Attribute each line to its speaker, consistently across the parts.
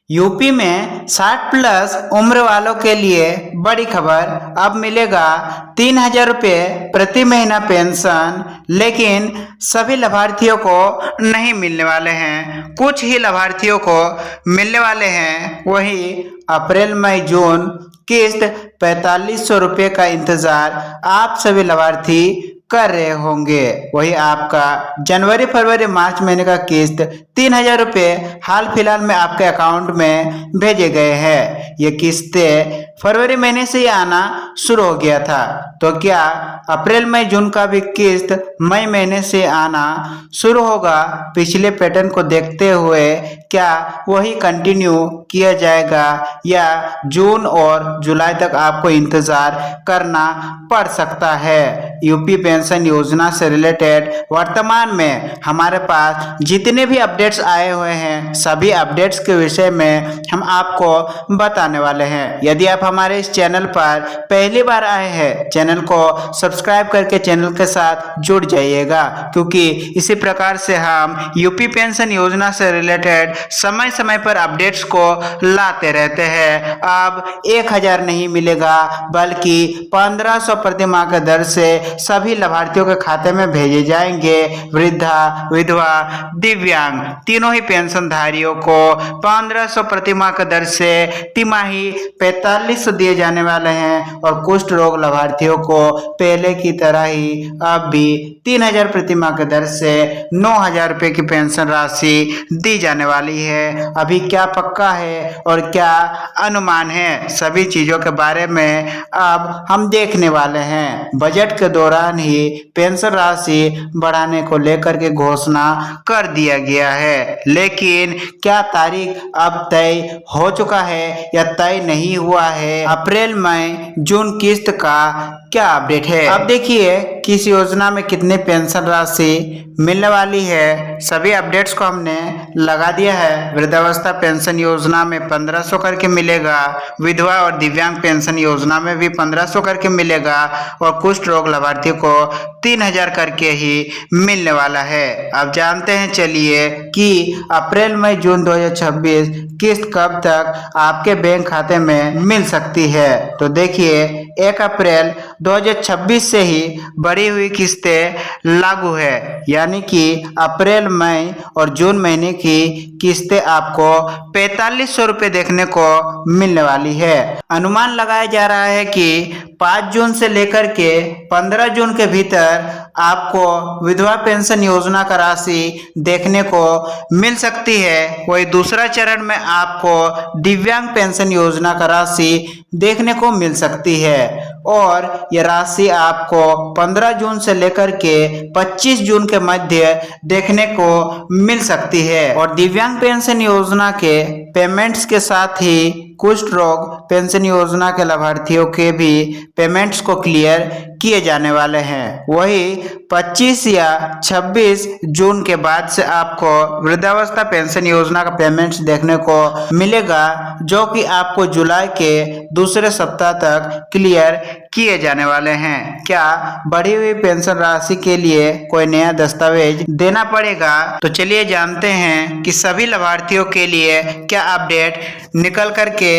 Speaker 1: UP में 60 plus उम्र वालों के लिए बड़ी खबर। अब मिलेगा 3,000 रुपये प्रति महीना पेंशन, लेकिन सभी लाभार्थियों को नहीं मिलने वाले हैं। कुछ ही लाभार्थियों को मिलने वाले हैं। वही अप्रैल मई जून किस्त 4,500 रुपये का इंतजार आप सभी लाभार्थी कर रहे होंगे। वही आपका जनवरी फरवरी मार्च महीने का किस्त 3,000 रुपये हाल फिलहाल में आपके अकाउंट में भेजे गए हैं। ये किस्तें फरवरी महीने से ही आना शुरू हो गया था, तो क्या अप्रैल मई जून का भी किस्त मई महीने से आना शुरू होगा? पिछले पैटर्न को देखते हुए क्या वही कंटिन्यू किया जाएगा या जून और जुलाई तक आपको इंतजार करना पड़ सकता है? यूपी पेंशन योजना से रिलेटेड वर्तमान में हमारे पास जितने भी अपडेट्स आए हुए हैं, सभी अपडेट्स के विषय में हम आपको बताने वाले हैं। यदि आप हमारे इस चैनल पर पहली बार आए हैं, चैनल को सब्सक्राइब करके चैनल के साथ जुड़ जाइएगा, क्योंकि इसी प्रकार से हम यूपी पेंशन योजना से रिलेटेड समय समय पर अपडेट्स को लाते रहते हैं। अब 1,000 नहीं मिलेगा, बल्कि 1,500 प्रति माह के दर से सभी लाभार्थियों के खाते में भेजे जाएंगे। वृद्धा, विधवा, दिव्यांग तीनों ही पेंशनधारियों को 1,500 प्रति माह के दर से तिमाही 4,500 दिए जाने वाले हैं और कुष्ठ रोग लाभार्थियों को पहले की तरह ही अब भी 3,000 प्रति माह के दर से 9,000 रुपये की पेंशन राशि दी जाने वाली है। अभी क्या पक्का है और क्या अनुमान है, सभी चीजों के बारे में अब हम देखने वाले हैं। बजट के दौरान ही पेंशन राशि बढ़ाने को लेकर के घोषणा कर दिया गया है, लेकिन क्या तारीख अब तय हो चुका है या तय नहीं हुआ है? अप्रैल मई जून किस्त का क्या अपडेट है? अब देखिए किस योजना में कितनी पेंशन राशि मिलने वाली है। सभी अपडेट्स को हमने लगा दिया है। वृद्धावस्था पेंशन योजना में 1,500 करके मिलेगा, विधवा और दिव्यांग पेंशन योजना में भी 1,500 करके मिलेगा और कुष्ठ रोग लाभार्थी को 3,000 करके ही मिलने वाला है। अब जानते हैं चलिए कि अप्रैल मई जून 2026 किस्त कब तक आपके बैंक खाते में मिल सकती है। तो देखिए 1 अप्रैल 2026 से ही बढ़ी हुई किस्तें लागू है, यानी कि अप्रैल मई और जून महीने की किस्तें आपको 4,500 रुपये देखने को मिलने वाली है। अनुमान लगाया जा रहा है कि 5 जून से लेकर के 15 जून के भीतर आपको विधवा पेंशन योजना का राशि देखने को मिल सकती है। वही दूसरा चरण में आपको दिव्यांग पेंशन योजना का राशि देखने को मिल सकती है और यह राशि आपको 15 जून से लेकर के 25 जून के मध्य देखने को मिल सकती है। और दिव्यांग पेंशन योजना के पेमेंट्स के साथ ही कुष्ठ रोग पेंशन योजना के लाभार्थियों के भी पेमेंट्स को क्लियर किए जाने वाले हैं। वही 25 या 26 जून के बाद से आपको वृद्धावस्था पेंशन योजना का पेमेंट्स देखने को मिलेगा, जो कि आपको जुलाई के दूसरे सप्ताह तक क्लियर किए जाने वाले हैं। क्या बढ़ी हुई पेंशन राशि के लिए कोई नया दस्तावेज देना पड़ेगा? तो चलिए जानते हैं कि सभी लाभार्थियों के लिए क्या अपडेट निकल करके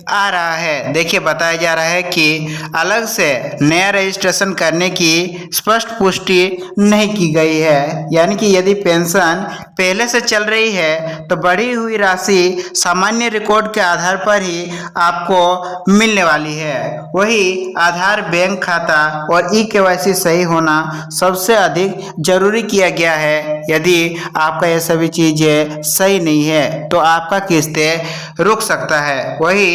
Speaker 1: आ रहा है। देखिए बताया जा रहा है कि अलग से नया रजिस्ट्रेशन करने की स्पष्ट पुष्टि नहीं की गई है, यानी कि यदि पेंशन पहले से चल रही है तो बढ़ी हुई राशि सामान्य रिकॉर्ड के आधार पर ही आपको मिलने वाली है। वही आधार, बैंक खाता और ई-केवाईसी सही होना सबसे अधिक जरूरी किया गया है। यदि आपका ये सभी चीजें सही नहीं है तो आपका किस्तें रुक सकता है। वही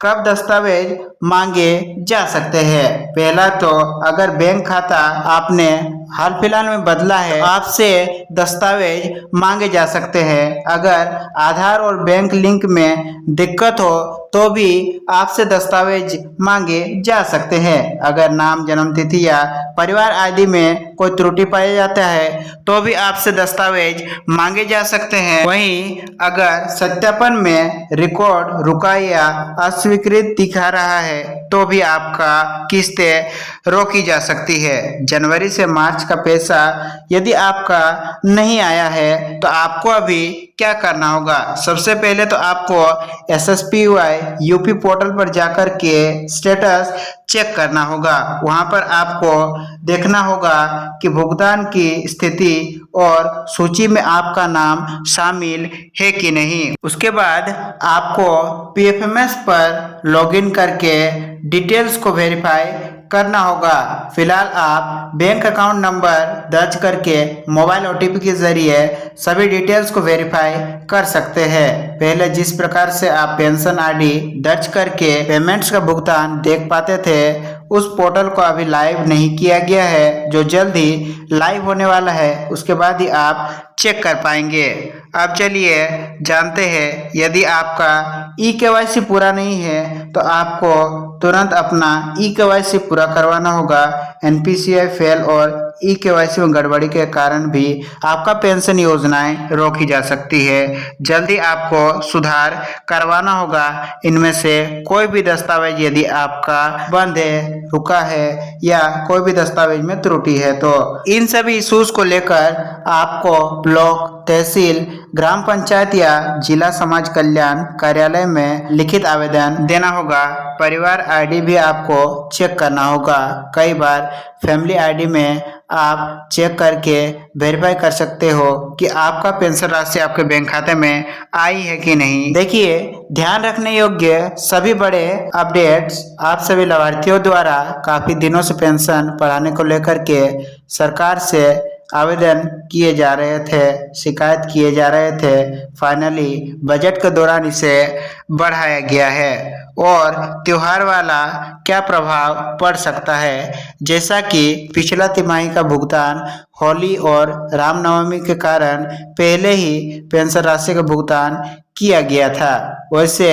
Speaker 1: कब दस्तावेज मांगे जा सकते हैं? पहला तो अगर बैंक खाता आपने हाल फिलहाल में बदला है, आपसे दस्तावेज मांगे जा सकते हैं। अगर आधार और बैंक लिंक में दिक्कत हो तो भी आपसे दस्तावेज मांगे जा सकते हैं। अगर नाम, जन्म तिथि या परिवार आदि में कोई त्रुटि पाया जाता है तो भी आपसे दस्तावेज मांगे जा सकते हैं। वहीं अगर सत्यापन में रिकॉर्ड रुका या अस्वीकृत दिखा रहा है तो भी आपका किस्तें रोकी जा सकती है। जनवरी से मार्च मार्च का पैसा यदि आपका नहीं आया है तो आपको अभी क्या करना होगा। सबसे पहले तो आपको SSPY यूपी पोर्टल पर जाकर के स्टेटस चेक करना होगा। वहां पर आपको देखना होगा कि भुगतान की स्थिति और सूची में आपका नाम शामिल है कि नहीं। उसके बाद आपको PFMS पर लॉगिन करके डिटेल्स को वेरीफाई करना होगा। फिलहाल आप बैंक अकाउंट नंबर दर्ज करके मोबाइल OTP के जरिए सभी डिटेल्स को वेरीफाई कर सकते हैं। पहले जिस प्रकार से आप पेंशन ID दर्ज करके पेमेंट्स का भुगतान देख पाते थे, उस पोर्टल को अभी लाइव नहीं किया गया है, जो जल्द ही लाइव होने वाला है। उसके बाद ही आप चेक कर पाएंगे। अब चलिए जानते हैं, यदि आपका eKYC पूरा नहीं है तो आपको तुरंत अपना eKYC पूरा करवाना होगा। NPCI फेल और eKYC में गड़बड़ी के कारण भी आपका पेंशन योजनाएं रोकी जा सकती है। जल्दी आपको सुधार करवाना होगा। इनमें से कोई भी दस्तावेज यदि आपका बंद है, रुका है या कोई भी दस्तावेज में त्रुटि है तो इन सभी इश्यूज को लेकर आपको ब्लॉक, तहसील, ग्राम पंचायत या जिला समाज कल्याण कार्यालय में लिखित आवेदन देना होगा। परिवार ID भी आपको चेक करना होगा। कई बार फैमिली ID में आप चेक करके वेरीफाई कर सकते हो कि आपका पेंशन राशि आपके बैंक खाते में आई है कि नहीं। देखिए, ध्यान रखने योग्य सभी बड़े अपडेट्स आप सभी लाभार्थियों द्वारा काफी दिनों से पेंशन बढ़ाने को लेकर के सरकार से आवेदन किए जा रहे थे, शिकायत किए जा रहे थे। फाइनली बजट के दौरान इसे बढ़ाया गया है। और त्योहार वाला क्या प्रभाव पड़ सकता है, जैसा कि पिछला तिमाही का भुगतान होली और रामनवमी के कारण पहले ही पेंशन राशि का भुगतान किया गया था, वैसे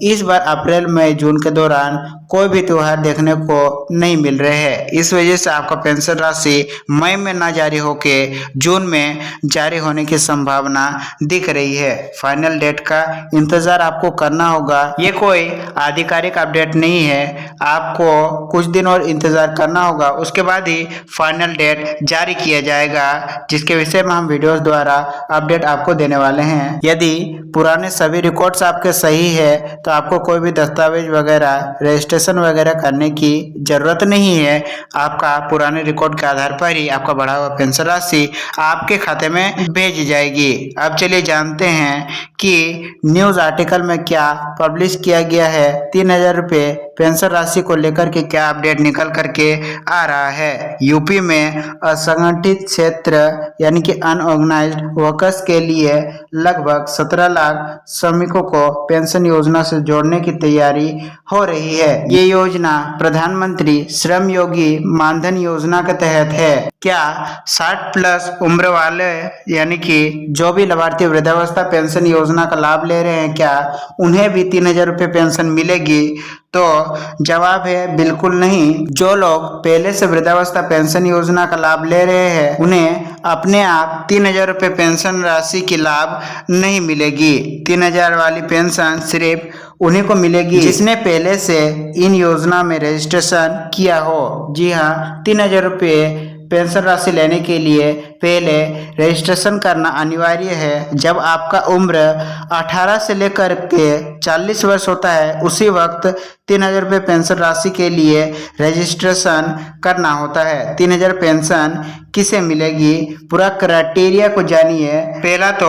Speaker 1: इस बार अप्रैल, मई, जून के दौरान कोई भी त्योहार देखने को नहीं मिल रहे हैं। इस वजह से आपका पेंशन राशि मई में ना जारी होके जून में जारी होने की संभावना दिख रही है। फाइनल डेट का इंतजार आपको करना होगा। ये कोई आधिकारिक अपडेट नहीं है, आपको कुछ दिन और इंतजार करना होगा। उसके बाद ही फाइनल डेट जारी किया जाएगा, जिसके विषय में हम वीडियोस द्वारा अपडेट आपको देने वाले हैं। यदि पुराने सभी रिकॉर्ड्स आपके सही है तो आपको कोई भी दस्तावेज वगैरह, रजिस्ट्रेशन वगैरह करने की जरूरत नहीं है। आपका पुराने रिकॉर्ड के आधार पर ही आपका बढ़ा हुआ पेंशन राशि आपके खाते में भेजी जाएगी। अब चलिए जानते हैं कि न्यूज आर्टिकल में क्या पब्लिश किया गया है। 3000 रुपये पेंशन राशि को लेकर के क्या अपडेट निकल करके आ रहा है। यूपी में असंगठित क्षेत्र यानी कि अनऑर्गेनाइज्ड वर्कर्स के लिए लगभग 17 लाख श्रमिकों को पेंशन योजना से जोड़ने की तैयारी हो रही है। ये योजना प्रधानमंत्री श्रम योगी मानधन योजना के तहत है। क्या 60+ उम्र वाले यानी कि जो भी लाभार्थी वृद्धावस्था पेंशन योजना का लाभ ले रहे हैं, क्या उन्हें भी 3000 रुपये पेंशन मिलेगी? तो जवाब है बिल्कुल नहीं। जो लोग पहले से वृद्धावस्था पेंशन योजना का लाभ ले रहे हैं, उन्हें अपने आप 3000 रुपये पेंशन राशि की लाभ नहीं मिलेगी। 3000 वाली पेंशन सिर्फ उन्हीं को मिलेगी जिसने पहले से इन योजना में रजिस्ट्रेशन किया हो। जी हाँ, 3000 रुपये पेंशन राशि लेने के लिए पहले रजिस्ट्रेशन करना अनिवार्य है। जब आपका उम्र 18 से लेकर के 40 वर्ष होता है, उसी वक्त 3000 रुपये पेंशन राशि के लिए रजिस्ट्रेशन करना होता है। 3000 पेंशन किसे मिलेगी, पूरा क्राइटेरिया को जानिए। पहला तो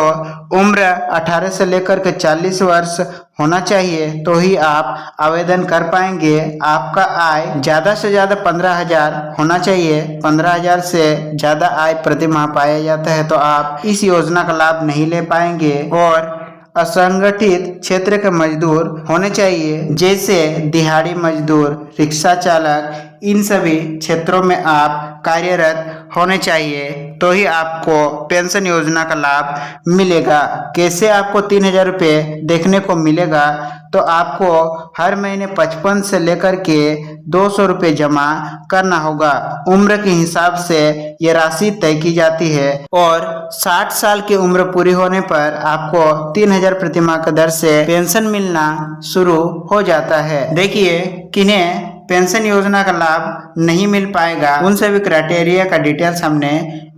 Speaker 1: उम्र 18 से लेकर के 40 वर्ष होना चाहिए, तो ही आप आवेदन कर पाएंगे। आपका आय ज़्यादा से ज़्यादा 15,000 होना चाहिए। 15,000 से ज़्यादा आय प्रति माह पाया जाता है तो आप इस योजना का लाभ नहीं ले पाएंगे। और असंगठित क्षेत्र के मजदूर होने चाहिए, जैसे दिहाड़ी मजदूर, रिक्शा चालक, इन सभी क्षेत्रों में आप कार्यरत होने चाहिए, तो ही आपको पेंशन योजना का लाभ मिलेगा। कैसे आपको 3000 रुपये देखने को मिलेगा, तो आपको हर महीने 55 से लेकर के 200 रुपये जमा करना होगा। उम्र के हिसाब से ये राशि तय की जाती है और 60 साल की उम्र पूरी होने पर आपको 3000 प्रति माह की दर से पेंशन मिलना शुरू हो जाता है। देखिए, किन्हें पेंशन योजना का लाभ नहीं मिल पाएगा, उन सभी क्राइटेरिया का डिटेल्स हमने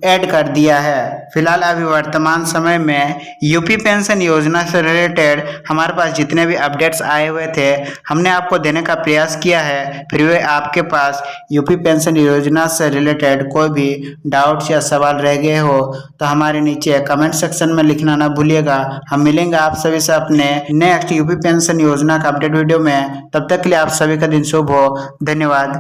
Speaker 1: ऐड कर दिया है। फिलहाल अभी वर्तमान समय में यूपी पेंशन योजना से रिलेटेड हमारे पास जितने भी अपडेट्स आए हुए थे हमने आपको देने का प्रयास किया है। फिर भी आपके पास यूपी पेंशन योजना से रिलेटेड कोई भी डाउट्स या सवाल रह गए हो तो हमारे नीचे कमेंट सेक्शन में लिखना ना भूलिएगा। हम मिलेंगे आप सभी से अपने नेक्स्ट यूपी पेंशन योजना का अपडेट वीडियो में। तब तक के लिए आप सभी का दिन शुभ हो। धन्यवाद।